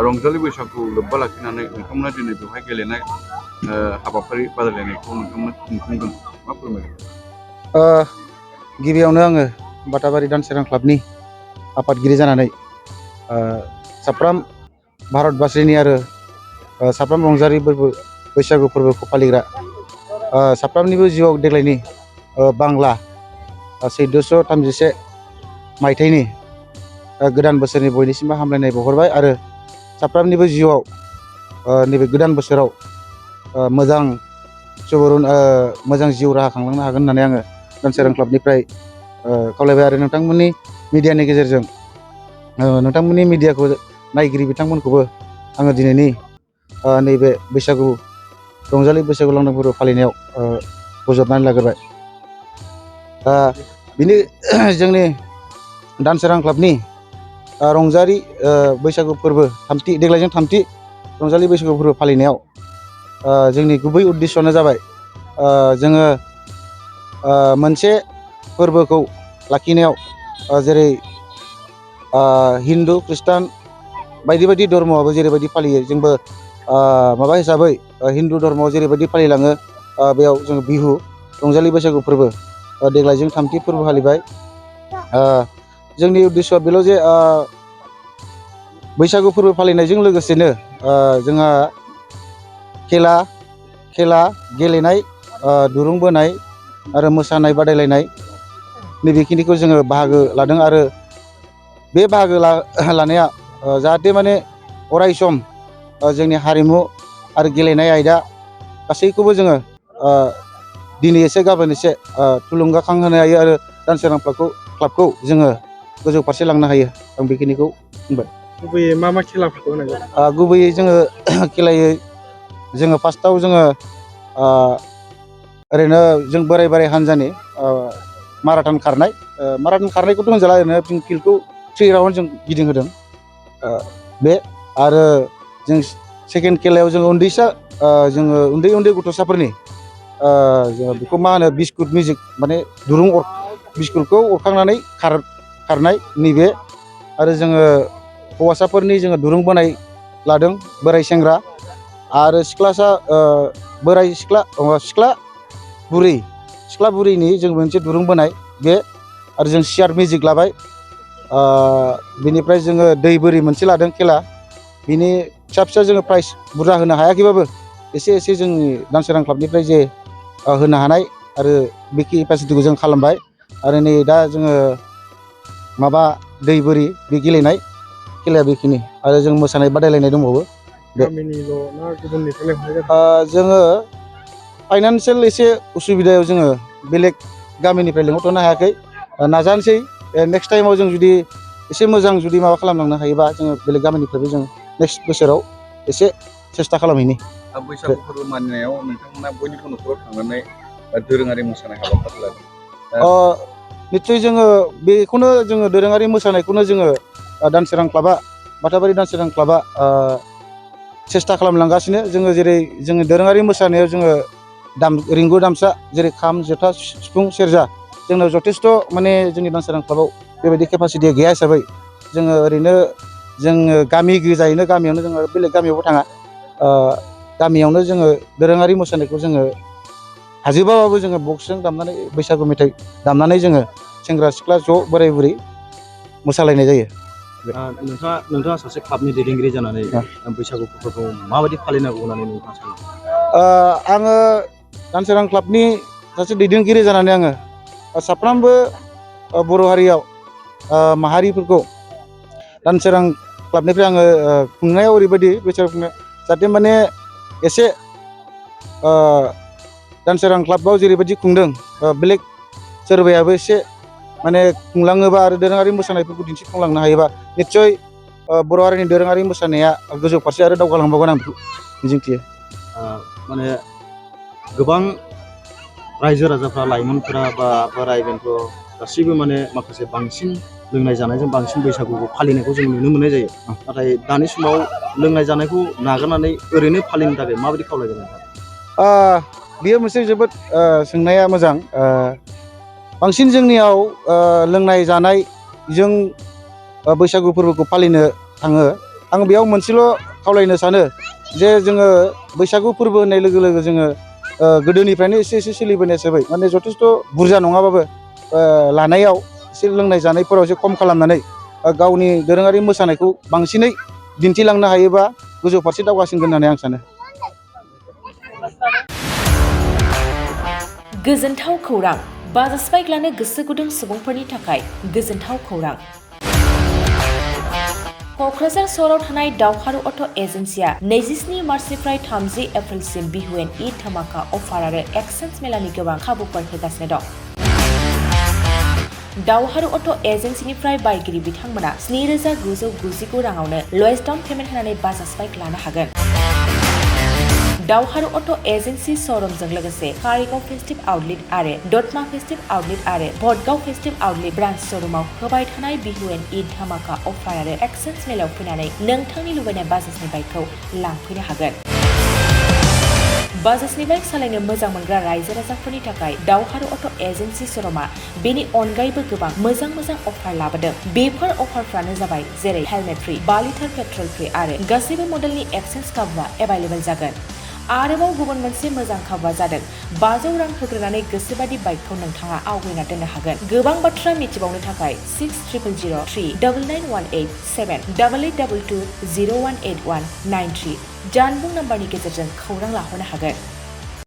रंजालि बैसागु लोब्बा लाखिनानै नोंथांमोना दिनै बेवहाय गेलेनाय हाबाफारि बादायलायनायखौ नोंथांमोना खुंफुंदों मा फोरमायगोन? गिबियावनो आङो बाटाबारि दानसोरां क्लाबनि आफादगिरि जानानै साफ्रोम भारतबासिनि आरो साफ्रोम रंजालि बैसागु फोरबोखौ फालिग्रा साफ्रोमनिबो जिउआव देग्लायनि बांला 1433 मायथाइनि गोदान बोसोरनि बयनिसिमबो हामलायनाय बावहरबाय आरो साफ्रोमनिबो जिउआव नैबे गोदान बोसोराव मोजां जिउ राहा खांलांनो हागोन होननानै आङो दानसोरां क्लाबनिफ्राय खावलायबाय आरो नोंथांमोननि मिडियानि गेजेरजों नोंथांमोननि मिडियाखौ नायगिरि बिथांमोनखौबो आङो दिनैनि नैबे बैसागु रंजालि बैसागु लांदां फोरबो फालिनायाव बोजबनानै लाग्रोबाय। बिनि जोंनि दानसोरां क्लाबनि रंजालि बैसागु फोरबो देग्लायजों थामथि रंजालि बैसागु फोरबो फालिनायाव जोंनि गुबै उद्देশ্যआनो जाबाय जोङो मोनसे फोरबोखौ लाखिनायाव जेरै हिन्दु खृष्टान बायदि बायदि धर्मआबो जेरैबायदि फालियो जोंबो माबा हिसाबै हिन्दु धर्मआव जेरैबायदि फालिलाङो बेयाव जोङो बिहु रंजालि बैसागु फोरबो देग्लायजों थामथि फोरबो फालिबाय। जोंनि उद्देশ্যआ बेल' जे बैसागु फोरबो फालिनायजों लोगोसेनो जोंहा खेला गेलेनाय दुरुं बोनाय आरो मोसानाय बादायलायनाय नैबेखिनिखौ जोङो बाहागो लादों आरो बे बाहागो लानाया जाहाथे माने अराय सम जोंनि हारिमु आरो गेलेनाय आयदा गासैखौबो जोङो दिनै एसे गाबोन एसे थुलुंगाखां होनो हायो आरो दानसोरां क्लाबखौ जोङो गोजौ फारसे लांनो हायो। आं बेखिनिखौ बुंबाय। गुबैयै मा खेलाफोरखौ होनाय जायो? गुबैयै जोङो खेलायै जोङो फार्स्टआव जोङो ओरैनो जों बोराय हान्जानि माराथन खारनायखौथ' होनजाला ओरैनो जों फिल्डखौ 3 राउन्ड जों गिदिंहोदों बे आरो जों सेकेन्ड खेलायाव जोङो जोङो उन्दै गथ'साफोरनि जोङो बेखौ मा होनो बिस्कुट मिउजिक माने बिस्कुटखौ अरखांनानै खारनाय नैबे आरो जोङो हौवासाफोरनि जोङो दुरुं बोनाय लादों बोराय सेंग्रा आरो सिख्ला बुरैनि जों मोनसे दुरुं बोनाय बे आरो जों सियार मिउजिक लाबाय। बिनिफ्राय जोङो दै बोरि मोनसे लादों खेला बिनि फिसा जोङो प्राइज बुरजा होनो हायाखैबाबो एसे जोंनि दानसोरां क्लाबनिफ्राय जे होनो हानाय आरो बे केपासिटिखौ जों खालामबाय आरो नै दा जोङो माबा दै बोरि बे गेलेनाय खेलाया बेखिनि आरो जों मोसानाय बादायलायनाय दंबावो। गामिनिल' ना गुबुननिफ्राय लेंहरनाय जादों? जोङो फाइनान्सियेल एसे उसुबिदायाव जोङो बेलेग गामिनिफ्राय लिंहरथ'नो हायाखै नाजानोसै नेक्स्ट टाइमाव जों जुदि एसे मोजां जुदि माबा खालामलांनो हायोबा जोङो बेलेग गामिनिफ्रायबो जों नेक्स्ट बोसोराव एसे सेस्था खालामहैनि। बैसागु फोरबो मानिनायाव नोंथांमोना बयनिबो न'खराव थांनानै दोरोङारि मोसानाय हाबाफारि लादों। निस्सय जोङो बेखौनो जोङो दोरोङारि मोसानायखौनो जोङो बाटाबारि दानसोरां क्लाबा सेस्था खालामलांगासिनो जोङो जेरै जोङो दोरोङारि मोसानायाव जोङो रिंगु दामसा जेरै खाम जथा सिफुं सेरजा जोंनाव जथेस्थ' माने जोंनि दानसोरां क्लाबाव बेबायदि केपासिटि गैया हिसाबै जोङो ओरैनो जोङो गामि गोजायैनो गामियावनो जोङो बेलेग गामियावबो थाङा गामियावनो जोङो दोरोङारि मोसानायखौ जोङो हाजोबाबाबो जोङो बक्सजों दामनानै बैसागु मेथाइ दामनानै जोङो सेंग्रा सिख्ला ज' बोराय बुरै मोसालायनाय जायो। नोंथाङा सासे क्लाबनि दैदेनगिरि जानानै बैसागु फोरबोखौ माबायदि फालिनांगौ होननानै नोंथाङा सानो? आङो दानसोरां क्लाबनि सासे दैदेनगिरि जानानै आङो साफ्रोमबो बर' हारियाव माहारिफोरखौ दानसोरां क्लाबनिफ्राय आङो खुंनायाव ओरैबायदि बैसागु खुंनाय जाहाथे माने एसे दानसोरां क्लाबाव जेरैबायदि खुंदों बेलेग सोरबायाबो एसे माने खुंलाङोबा आरो दोरोङारि मोसानायफोरखौ दिन्थिफुंलांनो हायोबा निस्सय बर' हारिनि दोरोङारि मोसानाया गोजौ फारसे आरो दावगालांबावगोन आं बेखौ मिजिंथियो। माने गोबां रायजो राजाफ्रा लाइमोनफोरा बा बोराइ बेन्थ' गासैबो माने माखासे बांसिन लोंनाय जानायजों बांसिन बैसागुखौ फालिनायखौ जों नुनो मोननाय जायो। नाथाय दानि समाव लोंनाय जानायखौ नागारनानै ओरैनो फालिनो थाखाय माबायदि खावलायगोन नोंथां? बेयो मोनसे जोबोद सोंनाया मोजां। बांसिन जोंनियाव लोंनाय जानायजों बैसागु फोरबोखौ फालिनो थाङो आं बेयाव मोनसेल' खावलायनो सानो जे जोङो बैसागु फोरबो होननाय लोगो लोगो जोङो गोदोनिफ्रायनो एसे एसे सोलिबोनाय हिसाबै माने जथेस्थ' बुरजा नङाबाबो लानायाव एसे लोंनाय जानायफोराव एसे खम खालामनानै गावनि दोरोङारि मोसानायखौ बांसिनै दिन्थिलांनो हायोबा गोजौ फारसे दावगासिनगोन होननानै आं सानो। गोजोनथाव खौरां बाजाज बाइक लानो गोसो गुदुं सुबुंफोरनि थाखाय गोजोनथाव खौरां। क'क्राझार सहराव थानाय दावहारु अट' एजेन्सिया 27 मार्चनिफ्राय 30 एप्रिलसिम बिहु एन्ड ईद धामाका अफार आरो एक्सचेन्ज मेलानि गोबां खाबुफोर होगासिनो दं। दावहारु अट' एजेन्सिनिफ्राय बायगिरि बिथांमोना 7,999 राङावनो लवेस्ट डाउन पेमेन्ट होनानै बाजाज बाइक लानो हागोन। दावहारु अट' एजेन्सि श'रुमजों लोगोसे कारिगाव फेस्टिभ आउटलेट आरो दतमा फेस्टिभ आउटलेट आरो भटगाव फेस्टिभ आउटलेट ब्रान्च श'रुमाव होबाय थानाय बिहु एन्ड ईद धामाका अफार आरो एक्सचेन्ज मेलायाव फैनानै नोंथांनि लुबैनाय बाजाजनि बाइकखौ लांफैनो हागोन। बाजाजनि बाइक सालायनो मोजां मोनग्रा रायजो राजाफोरनि थाखाय दावहारु अट' एजेन्सि श'रुमा बेनि अनगायैबो गोबां मोजां अफार लाबोदों। बेफोर अफारफ्रानो जाबाय जेरै helmet free, 2 litre petrol free आरो गासैबो मडेलनि एक्सचेन्ज खाबुआ एभेलेबेल जागोन। आरोबाव गुबुन मोनसे मोजां खाबुआ जादों 500 रां होग्रोनानै गोसोबादि बाइकखौ नोंथाङा आवगायना दोननो हागोन। गोबां बाथ्रा मिथिबावनो थाखाय 600039878822018193 जानबुं नाम्बारनि गेजेरजों खौरां लाहरनो हागोन।